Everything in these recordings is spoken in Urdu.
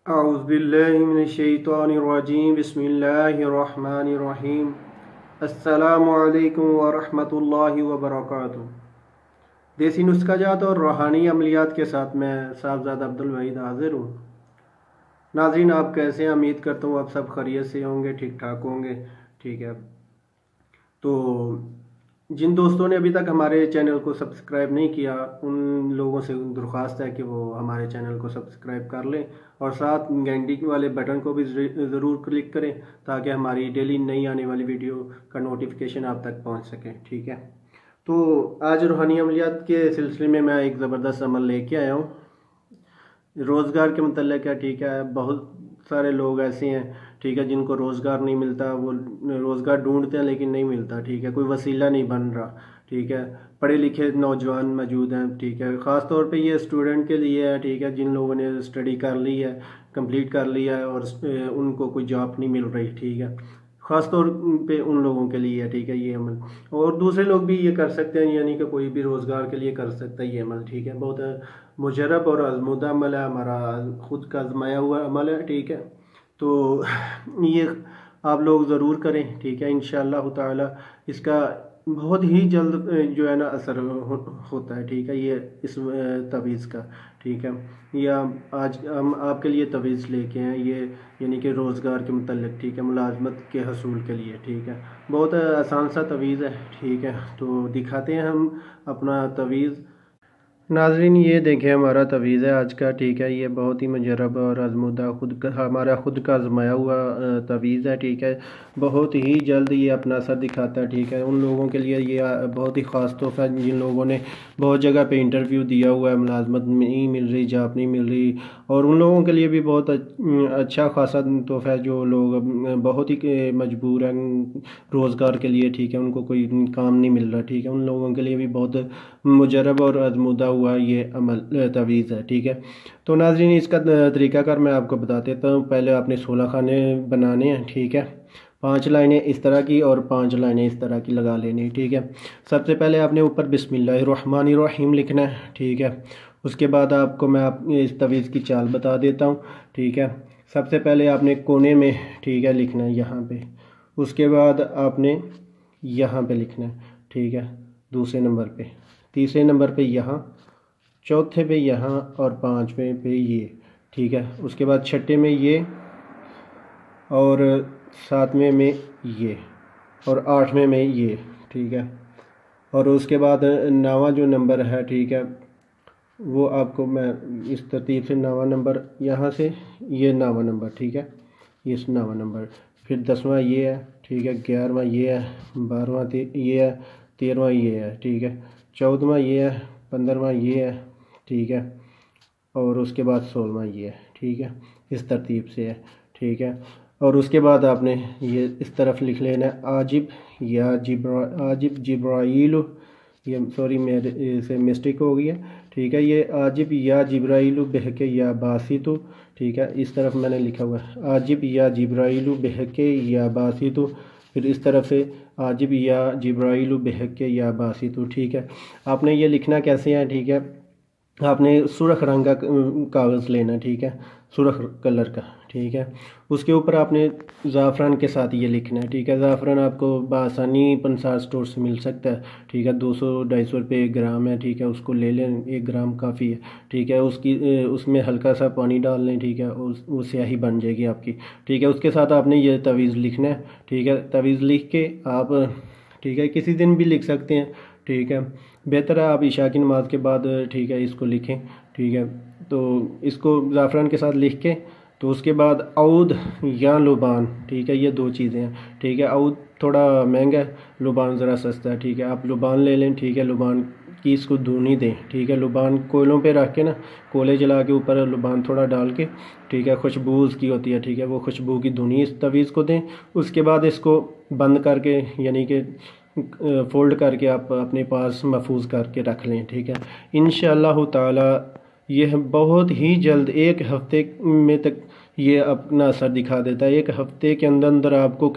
اعوذ باللہ من الشیطان الرجیم بسم اللہ الرحمن الرحیم السلام علیکم ورحمۃ اللہ وبرکاتہ۔ دیسی نسخہ جات اور روحانی عملیات کے ساتھ میں صاحبزادہ عبدالوحید حاضر ہوں۔ ناظرین، آپ کیسے ہیں؟ امید کرتا ہوں آپ سب خیریت سے ہوں گے، ٹھیک ٹھاک ہوں گے۔ ٹھیک ہے، تو جن دوستوں نے ابھی تک ہمارے چینل کو سبسکرائب نہیں کیا ان لوگوں سے درخواست ہے کہ وہ ہمارے چینل کو سبسکرائب کر لیں اور ساتھ گھنٹی والے بٹن کو بھی ضرور کلک کریں تاکہ ہماری ڈیلی نئی آنے والی ویڈیو کا نوٹیفیکیشن آپ تک پہنچ سکے۔ ٹھیک ہے، تو آج روحانی عملیات کے سلسلے میں ایک زبردست عمل لے کے آیا ہوں روزگار کے متعلق ہے۔ ٹھیک ہے، بہت سارے لوگ ایسے ہیں ٹھیک ہے جن کو روزگار نہیں ملتا، وہ روزگار ڈھونڈتے ہیں لیکن نہیں ملتا۔ ٹھیک ہے، کوئی وسیلہ نہیں بن رہا۔ ٹھیک ہے، پڑھے لکھے نوجوان موجود ہیں۔ ٹھیک ہے، خاص طور پہ یہ اسٹوڈنٹ کے لیے ہے۔ ٹھیک ہے، جن لوگوں نے اسٹڈی کر لی ہے، کمپلیٹ کر لیا ہے اور ان کو کوئی جاب نہیں مل رہی۔ ٹھیک ہے، خاص طور پہ ان لوگوں کے لیے ہے۔ ٹھیک ہے، یہ عمل اور دوسرے لوگ بھی یہ کر سکتے ہیں، یعنی کہ کوئی بھی روزگار کے لیے کر سکتا ہے یہ عمل۔ ٹھیک ہے، بہت مجرب اور آزمودہ عمل ہے، ہمارا خود کا آزمایا ہوا عمل ہے۔ ٹھیک ہے، تو یہ آپ لوگ ضرور کریں۔ ٹھیک ہے، انشاءاللہ تعالی اس کا بہت ہی جلد جو ہے نا اثر ہوتا ہے۔ ٹھیک ہے، یہ اس تویز کا۔ ٹھیک ہے، یہ آج ہم آپ کے لیے تویز لے کے ہیں، یہ یعنی کہ روزگار کے متعلق۔ ٹھیک ہے، ملازمت کے حصول کے لیے۔ ٹھیک ہے، بہت آسان سا تویز ہے۔ ٹھیک ہے، تو دکھاتے ہیں ہم اپنا تویز۔ ناظرین، یہ دیکھیں ہمارا تویز ہے آج کا۔ ٹھیک ہے، یہ بہت ہی مجرب اور آزمودہ ہمارا خود کا آزمایا ہوا تویز ہے۔ ٹھیک ہے، بہت ہی جلد یہ اپنا اثر دکھاتا ہے۔ ٹھیک ہے، ان لوگوں کے لیے یہ بہت ہی خاص تحفہ ہے جن لوگوں نے بہت جگہ پہ انٹرویو دیا ہوا ہے، ملازمت نہیں مل رہی، جاب نہیں مل رہی، اور ان لوگوں کے لیے بھی بہت اچھا خاصا تحفہ ہے جو لوگ بہت ہی مجبور ہیں روزگار کے لیے۔ ٹھیک ہے، ان کو کوئی کام نہیں مل رہا۔ ٹھیک ہے، ان لوگوں کے لیے بھی بہت مجرب اور آزمودہ ہوا یہ عمل تویز ہے۔ ٹھیک ہے، تو ناظرین اس کا طریقہ کار میں آپ کو بتا دیتا ہوں۔ پہلے آپ نے 16 خانے بنانے ہیں۔ ٹھیک ہے، 5 لائنیں اس طرح کی اور 5 لائنیں اس طرح کی لگا لینی۔ ٹھیک ہے، سب سے پہلے آپ نے اوپر بسم اللہ الرحمن الرحیم لکھنا ہے۔ ٹھیک ہے، اس کے بعد آپ کو میں اس تویز کی چال بتا دیتا ہوں۔ ٹھیک ہے، سب سے پہلے آپ نے کونے میں ٹھیک ہے لکھنا ہے یہاں پہ، اس کے بعد آپ نے یہاں پہ لکھنا ہے۔ ٹھیک ہے، دوسرے نمبر پہ، تیسرے نمبر پہ یہاں، چوتھے پہ یہاں اور 5ویں پہ یہ۔ ٹھیک ہے، اس کے بعد چھٹے میں یہ اور 7ویں میں یہ اور 8ویں میں یہ۔ ٹھیک ہے، اور اس کے بعد 9واں جو نمبر ہے ٹھیک ہے وہ آپ کو میں اس ترتیب سے 9واں نمبر یہاں سے یہ 9واں نمبر۔ ٹھیک ہے، یہ 9واں نمبر، پھر 10واں یہ ہے۔ ٹھیک ہے، 11واں یہ ہے، 12واں یہ ہے، 13واں یہ ہے۔ ٹھیک ہے، 14واں یہ ہے، 15واں یہ ہے۔ ٹھیک ہے، اور اس کے بعد 16واں یہ ہے۔ ٹھیک ہے، اس ترتیب سے ہے۔ ٹھیک ہے، اور اس کے بعد آپ نے یہ اس طرف لکھ لینا ہے عاجب جبرائیل، یہ سوری میرے سے مسٹیک ہو گئی ہے۔ ٹھیک ہے، یہ عاجب یا جبرائیل بہکے یا باسطو۔ ٹھیک ہے، اس طرف میں نے لکھا ہوا ہے عاجب یا جبرائیل بہکے یا باسطو، پھر اس طرف سے عاجب یا جبرائیل بہکے یا باسطو۔ ٹھیک ہے، آپ نے یہ لکھنا کیسے ہے؟ ٹھیک ہے، آپ نے سرخ رنگ کا کاغذ لینا۔ ٹھیک ہے، سرخ کلر کا۔ ٹھیک ہے، اس کے اوپر آپ نے زعفران کے ساتھ یہ لکھنا ہے۔ ٹھیک ہے، زعفران آپ کو بآسانی پنسار سٹور سے مل سکتا ہے۔ ٹھیک ہے، 200-250 روپے 1 گرام ہے۔ ٹھیک ہے، اس کو لے لیں، 1 گرام کافی ہے۔ ٹھیک ہے، اس میں ہلکا سا پانی ڈال لیں۔ ٹھیک ہے، وہ سیاہی بن جائے گی آپ کی۔ ٹھیک ہے، اس کے ساتھ آپ نے یہ تویز لکھنا ہے۔ ٹھیک ہے، تویز لکھ کے آپ ٹھیک ہے کسی دن بھی لکھ سکتے ہیں۔ ٹھیک ہے، بہتر ہے آپ عشاء کی نماز کے بعد ٹھیک ہے اس کو لکھیں۔ ٹھیک ہے، تو اس کو زعفران کے ساتھ لکھ کے تو اس کے بعد عود یا لبان، ٹھیک ہے، یہ 2 چیزیں ہیں۔ ٹھیک ہے، عود تھوڑا مہنگا ہے، لبان ذرا سستا ہے۔ ٹھیک ہے، آپ لبان لے لیں۔ ٹھیک ہے، لبان کی اس کو دھونی دیں۔ ٹھیک ہے، لبان کوئلوں پہ رکھ کے نا، کولے جلا کے اوپر لبان تھوڑا ڈال کے ٹھیک ہے، خوشبو اس کی ہوتی ہے۔ ٹھیک ہے، وہ خوشبو کی دھونی اس تویز کو دیں۔ اس کے بعد اس کو بند کر کے یعنی کہ فولڈ کر کے آپ اپنے پاس محفوظ کر کے رکھ لیں۔ ٹھیک ہے، انشاءاللہ تعالی یہ بہت ہی جلد 1 ہفتے میں تک یہ اپنا اثر دکھا دیتا ہے۔ 1 ہفتے کے اندر آپ کو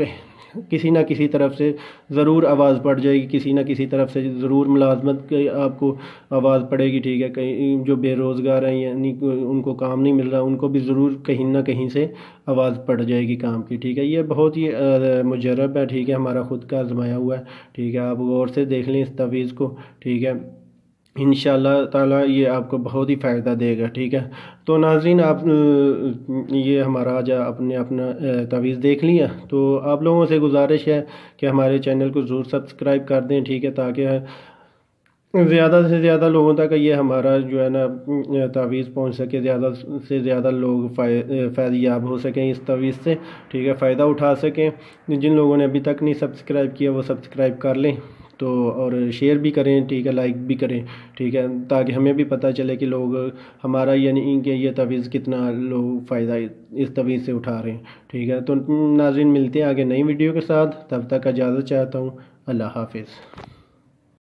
کسی نہ کسی طرف سے ضرور آواز پڑ جائے گی، کسی نہ کسی طرف سے ضرور ملازمت کی آپ کو آواز پڑے گی، ٹھیک ہے. کہیں جو بے روزگار ہیں یعنی ان کو کام نہیں مل رہا، ان کو بھی ضرور کہیں نہ کہیں سے آواز پڑ جائے گی کام کی، ٹھیک ہے. یہ بہت ہی مجرب ہے، ٹھیک ہے، ہمارا خود کا آزمایا ہوا ہے، ٹھیک ہے. آپ غور سے دیکھ لیں اس تعویذ کو، ٹھیک ہے. انشاءاللہ تعالیٰ یہ آپ کو بہت ہی فائدہ دے گا، ٹھیک ہے. تو ناظرین، آپ یہ ہمارا آج اپنا تعویذ دیکھ لیا. تو آپ لوگوں سے گزارش ہے کہ ہمارے چینل کو ضرور سبسکرائب کر دیں، ٹھیک ہے، تاکہ زیادہ سے زیادہ لوگوں تک یہ ہمارا جو ہے نا تعویذ پہنچ سکے، زیادہ سے زیادہ لوگ فائدہ یاب ہو سکیں اس تعویذ سے، ٹھیک ہے، فائدہ اٹھا سکیں. جن لوگوں نے ابھی تک نہیں سبسکرائب کیا وہ سبسکرائب کر لیں، تو اور شیئر بھی کریں، ٹھیک ہے، لائک بھی کریں، ٹھیک ہے، تاکہ ہمیں بھی پتہ چلے کہ لوگ ہمارا یعنی کہ یہ تعویذ کتنا لوگ فائدہ اس تعویذ سے اٹھا رہے ہیں، ٹھیک ہے. تو ناظرین، ملتے ہیں آگے نئی ویڈیو کے ساتھ، تب تک اجازت چاہتا ہوں. اللہ حافظ.